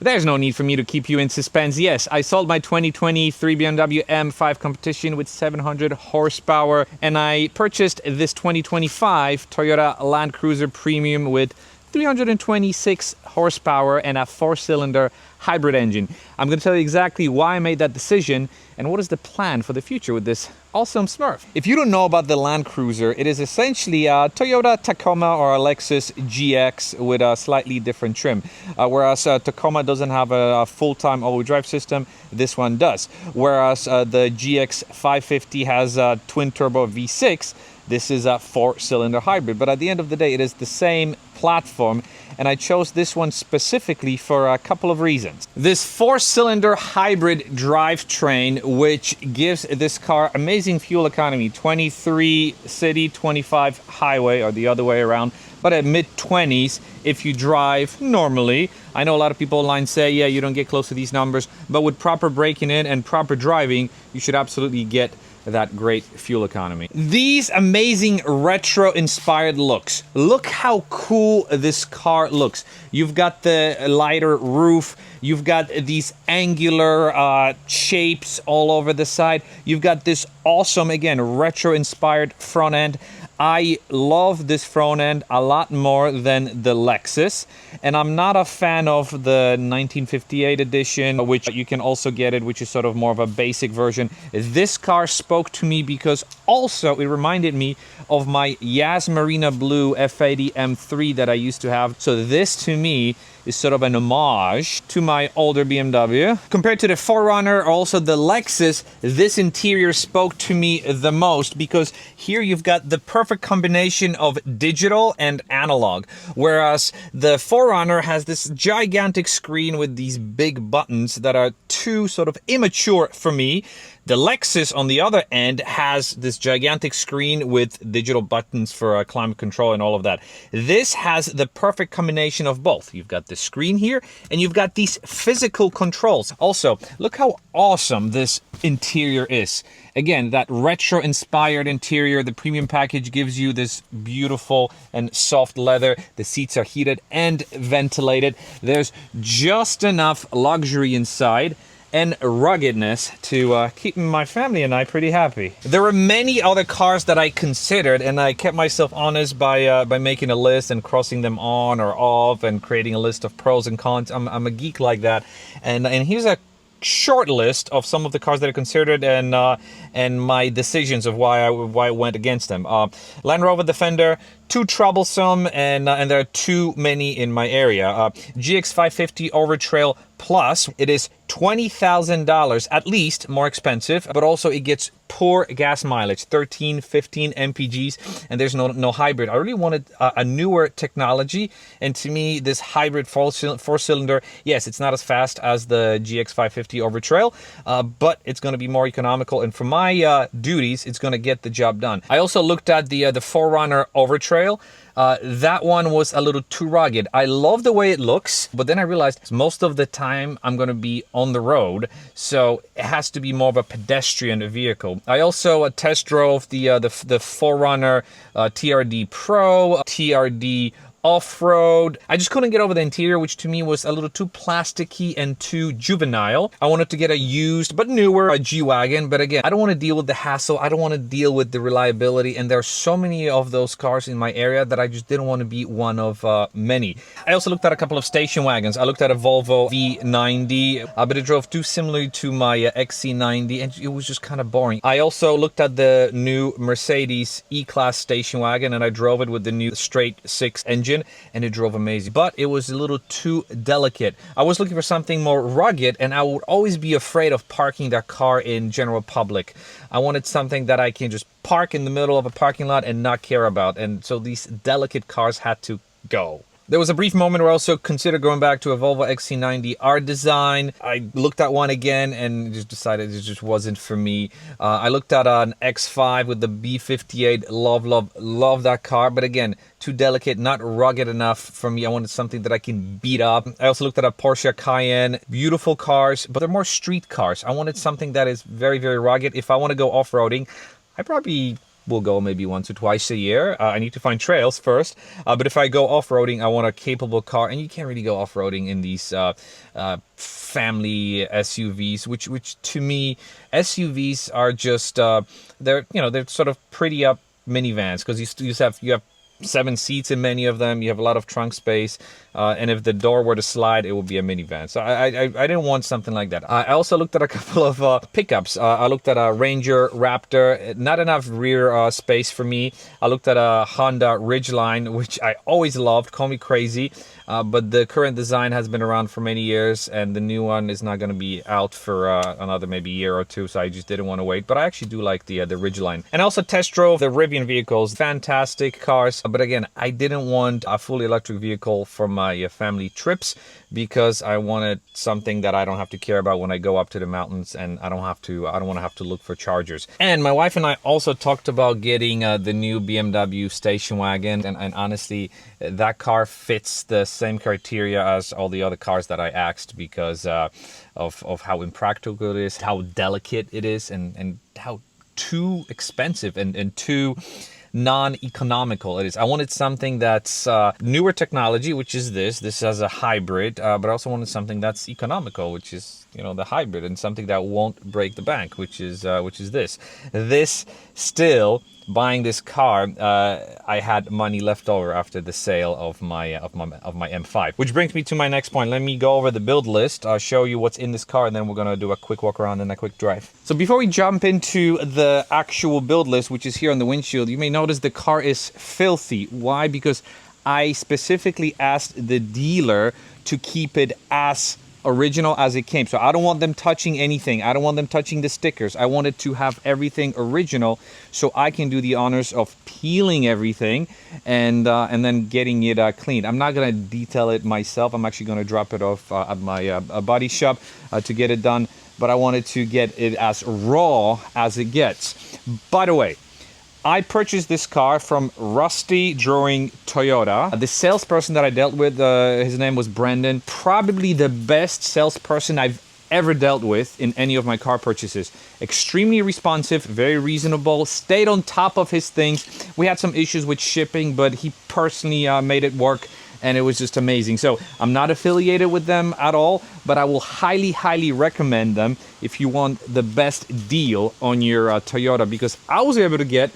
There's no need for me to keep you in suspense. Yes, I sold my 2023 BMW M5 competition with 700 horsepower, and I purchased this 2025 Toyota Land Cruiser Premium with 326 horsepower and a 4-cylinder hybrid engine. I'm going to tell you exactly why I made that decision and what is the plan for the future with this awesome Smurf. If you don't know about the Land Cruiser, it is essentially a Toyota Tacoma or a Lexus GX with a slightly different trim. Whereas Tacoma doesn't have a full-time all-wheel drive system, this one does. Whereas the GX 550 has a twin-turbo V6, this is a 4-cylinder hybrid. But at the end of the day, it is the same platform, and I chose this one specifically for a couple of reasons. This 4-cylinder hybrid drivetrain, which gives this car amazing fuel economy, 23 city, 25 highway, or the other way around, but at mid-20s if you drive normally. I know a lot of people online say, yeah, you don't get close to these numbers, but with proper braking in and proper driving, you should absolutely get that great fuel economy. These amazing retro-inspired looks. Look how cool this car looks. You've got the lighter roof. You've got these angular shapes all over the side. You've got this awesome, again, retro-inspired front end. I love this front end a lot more than the Lexus, and I'm not a fan of the 1958 edition, which you can also get it, which is sort of more of a basic version. This car spoke to me because also it reminded me of my Yas Marina Blue F80 M3 that I used to have. So this to me is sort of an homage to my older BMW. Compared to the 4Runner or also the Lexus, this interior spoke to me the most because here you've got the perfect combination of digital and analog. Whereas the 4Runner has this gigantic screen with these big buttons that are too sort of immature for me. The Lexus, on the other end, has this gigantic screen with digital buttons for climate control and all of that. This has the perfect combination of both. You've got the screen here, and you've got these physical controls. Also, look how awesome this interior is. Again, that retro-inspired interior. The premium package gives you this beautiful and soft leather. The seats are heated and ventilated. There's just enough luxury inside and ruggedness to keep my family and I pretty happy. There were many other cars that I considered, and I kept myself honest by making a list and crossing them on or off and creating a list of pros and cons. I'm a geek like that, and here's a short list of some of the cars that I considered and my decisions of why I went against them. Land Rover Defender, too troublesome, and there are too many in my area. GX 550 Overtrail Plus, it is $20,000 at least more expensive, but also it gets poor gas mileage, 13, 15 mpgs, and there's no hybrid. I really wanted a newer technology, and to me, this hybrid four-cylinder, yes, it's not as fast as the GX 550 Overtrail, but it's going to be more economical, and for my duties, it's going to get the job done. I also looked at the 4Runner Overtrail. That one was a little too rugged. I love the way it looks, but then I realized most of the time I'm going to be on the road, so it has to be more of a pedestrian vehicle. I also test drove the 4Runner TRD Pro, TRD Off-road. I just couldn't get over the interior, which to me was a little too plasticky and too juvenile. I wanted to get a used but newer G-Wagon, but again, I don't want to deal with the hassle. I don't want to deal with the reliability, and there are so many of those cars in my area that I just didn't want to be one of many. I also looked at a couple of station wagons. I looked at a Volvo V90, but it drove too similarly to my XC90, and it was just kind of boring. I also looked at the new Mercedes E-Class station wagon, and I drove it with the new straight 6 engine, and it drove amazing, but it was a little too delicate. I was looking for something more rugged, and I would always be afraid of parking that car in general public. I wanted something that I can just park in the middle of a parking lot and not care about, and so these delicate cars had to go. There was a brief moment where I also considered going back to a Volvo XC90 R design. I looked at one again and just decided it just wasn't for me. I looked at an X5 with the B58. Love that car. But again, too delicate, not rugged enough for me. I wanted something that I can beat up. I also looked at a Porsche Cayenne. Beautiful cars, but they're more street cars. I wanted something that is very, very rugged. If I want to go off-roading, I probably will go maybe once or twice a year. I need to find trails first. But if I go off-roading, I want a capable car. And you can't really go off-roading in these family SUVs, which to me, SUVs are just, they're sort of pretty up minivans, because you have 7 seats in many of them. You have a lot of trunk space, and if the door were to slide, it would be a minivan. So I didn't want something like that. I also looked at a couple of pickups. I looked at a Ranger Raptor. Not enough rear space for me. I looked at a Honda Ridgeline, which I always loved. Call me crazy. But the current design has been around for many years, and the new one is not going to be out for another maybe year or two, so I just didn't want to wait. But I actually do like the Ridgeline. And I also test drove the Rivian vehicles. Fantastic cars. But again, I didn't want a fully electric vehicle for my family trips, because I wanted something that I don't have to care about when I go up to the mountains, and I don't want to have to look for chargers. And my wife and I also talked about getting the new BMW station wagon, and honestly, that car fits the same criteria as all the other cars that I asked, because of how impractical it is, how delicate it is, and how too expensive and too non-economical it is. I wanted something that's newer technology, which is this has a hybrid, but I also wanted something that's economical, which is the hybrid, and something that won't break the bank, which is this still. Buying this car, I had money left over after the sale of my M5. Which brings me to my next point. Let me go over the build list. I'll show you what's in this car, and then we're gonna do a quick walk around and a quick drive. So before we jump into the actual build list, which is here on the windshield, you may notice the car is filthy. Why? Because I specifically asked the dealer to keep it as original as it came. So I don't want them touching anything. I don't want them touching the stickers. I wanted to have everything original, so I can do the honors of peeling everything and then getting it cleaned. I'm not gonna detail it myself. I'm actually gonna drop it off at my body shop to get it done, but I wanted to get it as raw as it gets. By the way, I purchased this car from Rusty Drawing Toyota. The salesperson that I dealt with, his name was Brendan. Probably the best salesperson I've ever dealt with in any of my car purchases. Extremely responsive, very reasonable, stayed on top of his things. We had some issues with shipping, but he personally made it work, and it was just amazing. So I'm not affiliated with them at all, but I will highly, highly recommend them if you want the best deal on your Toyota, because I was able to get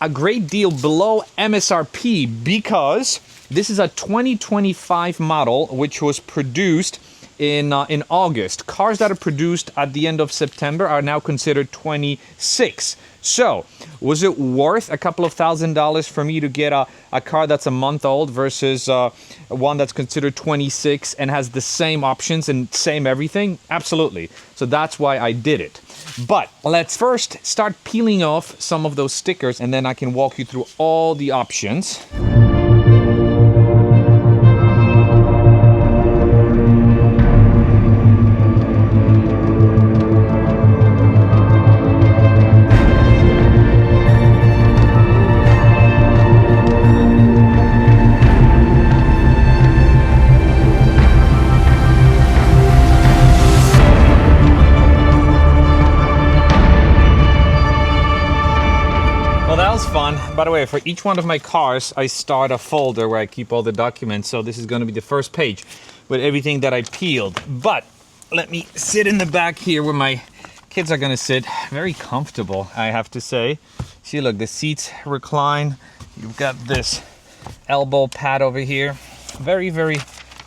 a great deal below MSRP, because this is a 2025 model, which was produced in August. Cars that are produced at the end of September are now considered 26. So, was it worth a couple of $1,000s for me to get a car that's a month old versus one that's considered 26 and has the same options and same everything? Absolutely. So that's why I did it. But let's first start peeling off some of those stickers, and then I can walk you through all the options. Fun. By the way, for each one of my cars, I start a folder where I keep all the documents. So this is going to be the first page with everything that I peeled. But let me sit in the back here where my kids are going to sit. Very comfortable, I have to say. See, look, the seats recline. You've got this elbow pad over here. Very, very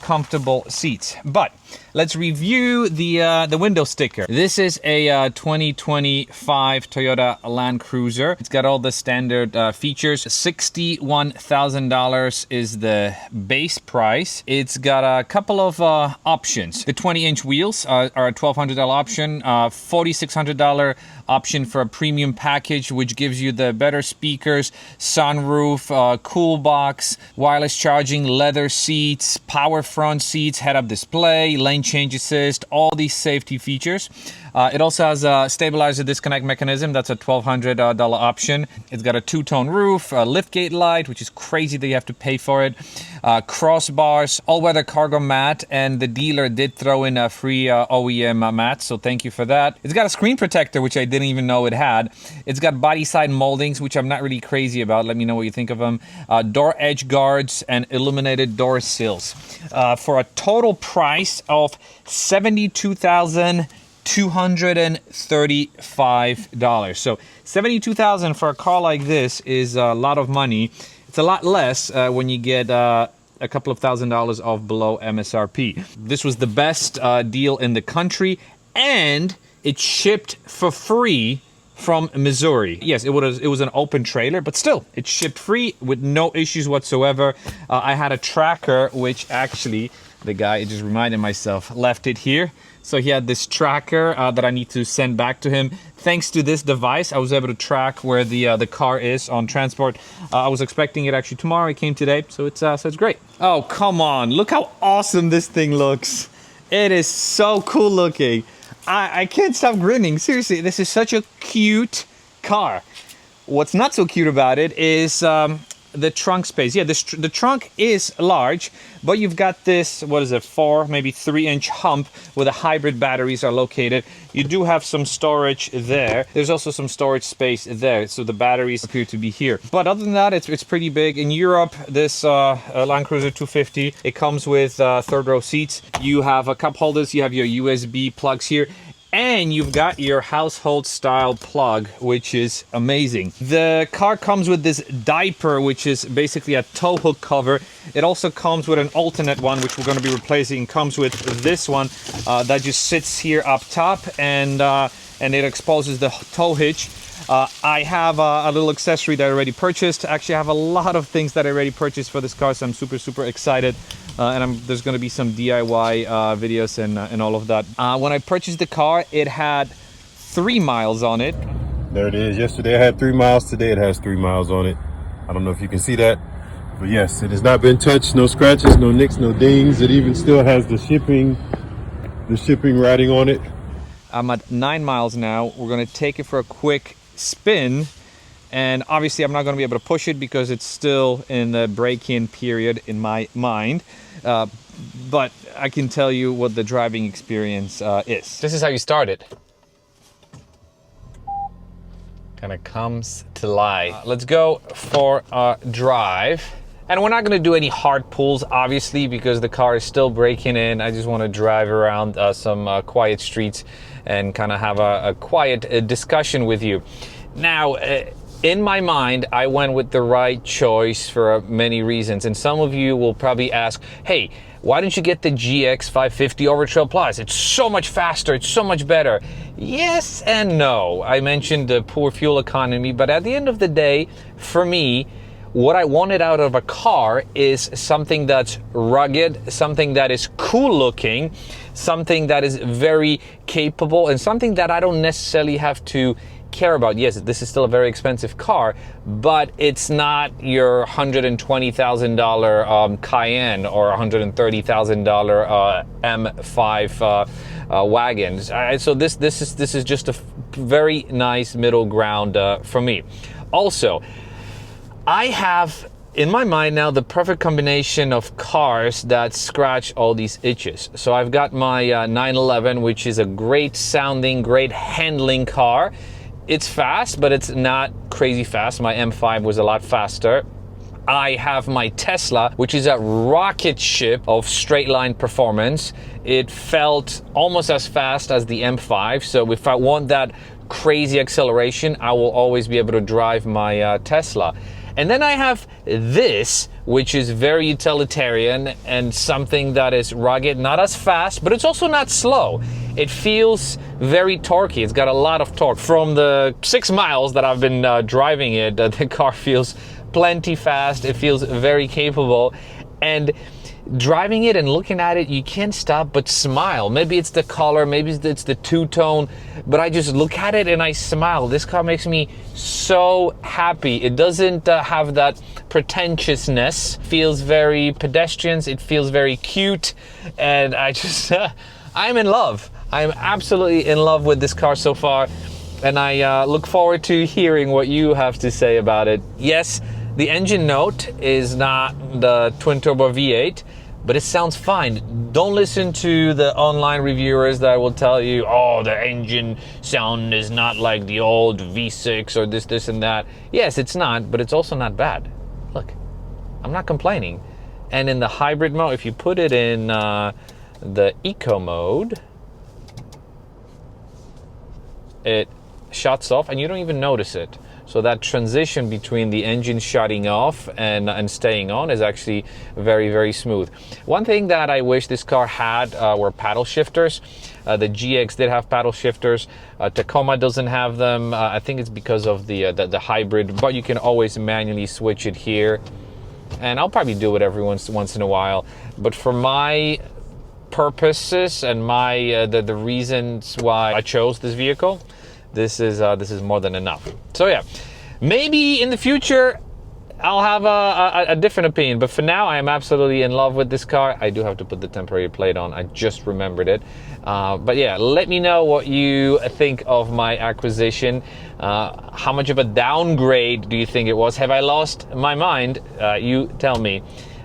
comfortable seats. But let's review the window sticker. This is a 2025 Toyota Land Cruiser. It's got all the standard features. $61,000 is the base price. It's got a couple of options. The 20-inch wheels are a $1,200 option. $4,600 option for a premium package, which gives you the better speakers, sunroof, cool box, wireless charging, leather seats, power front seats, head-up display, lane change assist, all these safety features. It also has a stabilizer disconnect mechanism. That's a $1,200 option. It's got a two-tone roof, a liftgate light, which is crazy that you have to pay for it, crossbars, all-weather cargo mat, and the dealer did throw in a free OEM mat, so thank you for that. It's got a screen protector, which I didn't even know it had. It's got body side moldings, which I'm not really crazy about. Let me know what you think of them. Door edge guards and illuminated door sills. For a total price of $72,235. So $72,000 for a car like this is a lot of money. It's a lot less when you get a couple of $1,000s off below MSRP. This was the best deal in the country, and it shipped for free from Missouri. Yes, it was an open trailer, but still, it shipped free with no issues whatsoever. I had a tracker, which actually, the guy, it just reminded myself, left it here. So he had this tracker that I need to send back to him. Thanks to this device, I was able to track where the car is on transport. I was expecting it actually tomorrow. It came today, so it's great. Oh, come on. Look how awesome this thing looks. It is so cool looking. I can't stop grinning. Seriously, this is such a cute car. What's not so cute about it is the trunk space. Yeah, the trunk is large, but you've got this, what is it, 4, maybe 3-inch hump where the hybrid batteries are located. You do have some storage there. There's also some storage space there, so the batteries appear to be here. But other than that, it's pretty big. In Europe, this Land Cruiser 250, it comes with third row seats. You have a cup holders, you have your USB plugs here, and you've got your household style plug, which is amazing. The car comes with this diaper, which is basically a tow hook cover. It also comes with an alternate one, which we're going to be replacing. It comes with this one that just sits here up top, and it exposes the tow hitch. I have a little accessory that I already purchased. Actually, I have a lot of things that I already purchased for this car, so I'm super excited. And there's going to be some DIY videos and all of that. When I purchased the car, it had 3 miles on it. There it is. Yesterday I had 3 miles. Today it has 3 miles on it. I don't know if you can see that, but yes, it has not been touched. No scratches, no nicks, no dings. It even still has the shipping writing on it. I'm at 9 miles now. We're going to take it for a quick spin. And obviously I'm not going to be able to push it because it's still in the break-in period in my mind. But I can tell you what the driving experience is. This is how you start it. Kind of comes to life. Let's go for a drive. And we're not going to do any hard pulls, obviously, because the car is still breaking in. I just want to drive around some quiet streets and kind of have a quiet discussion with you. Now, in my mind, I went with the right choice for many reasons. And some of you will probably ask, hey, why didn't you get the GX 550 over Trail Plus? It's so much faster, it's so much better. Yes and no. I mentioned the poor fuel economy, but at the end of the day, for me, what I wanted out of a car is something that's rugged, something that is cool looking, something that is very capable, and something that I don't necessarily have to care about. Yes, this is still a very expensive car, but it's not your $120,000 Cayenne or $130,000 M5 wagon. So this is just a very nice middle ground for me. Also, I have in my mind now the perfect combination of cars that scratch all these itches. So I've got my 911, which is a great sounding, great handling car. It's fast, but it's not crazy fast. My M5 was a lot faster. I have my Tesla, which is a rocket ship of straight line performance. It felt almost as fast as the M5. So if I want that crazy acceleration, I will always be able to drive my Tesla. And then I have this, which is very utilitarian and something that is rugged, not as fast, but it's also not slow. It feels very torquey. It's got a lot of torque. From the 6 miles that I've been driving it, the car feels plenty fast. It feels very capable. And driving it and looking at it, you can't stop but smile. Maybe it's the color, maybe it's the two-tone, but I just look at it and I smile. This car makes me so happy. It doesn't have that pretentiousness. Feels very pedestrian, it feels very cute, and I just I'm in love. I'm absolutely in love with this car so far, and I look forward to hearing what you have to say about it. Yes, the engine note is not the twin-turbo V8, but it sounds fine. Don't listen to the online reviewers that will tell you, oh, the engine sound is not like the old V6 or this, and that. Yes, it's not, but it's also not bad. Look, I'm not complaining. And in the hybrid mode, if you put it in the eco mode, it shuts off and you don't even notice it. So that transition between the engine shutting off and staying on is actually very, very smooth. One thing that I wish this car had were paddle shifters. The GX did have paddle shifters. Tacoma doesn't have them. I think it's because of the hybrid, but you can always manually switch it here. And I'll probably do it every once in a while. But for my purposes and my the reasons why I chose this vehicle, this is more than enough. So yeah, maybe in the future I'll have a different opinion, but for now I am absolutely in love with this car. I do have to put the temporary plate on, I just remembered it. But yeah, let me know what you think of my acquisition. How much of a downgrade do you think it was? Have I lost my mind? You tell me,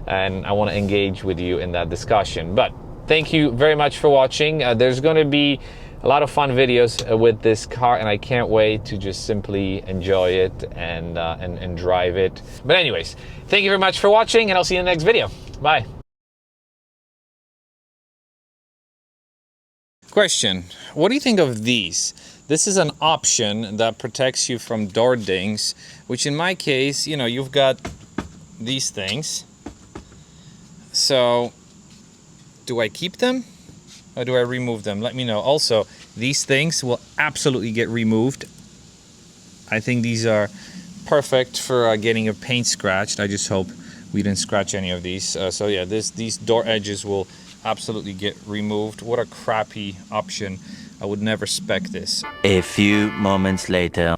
and I want to engage with you in that discussion. But thank you very much for watching. There's going to be a lot of fun videos with this car, and I can't wait to just simply enjoy it and drive it. But anyways, thank you very much for watching, and I'll see you in the next video. Bye. Question: what do you think of these? This is an option that protects you from door dings, which in my case, you know, you've got these things. So do I keep them or do I remove them? Let me know. Also, these things will absolutely get removed. I think these are perfect for getting a paint scratched. I just hope we didn't scratch any of these. So yeah, these door edges will absolutely get removed. What a crappy option. I would never spec this. A few moments later.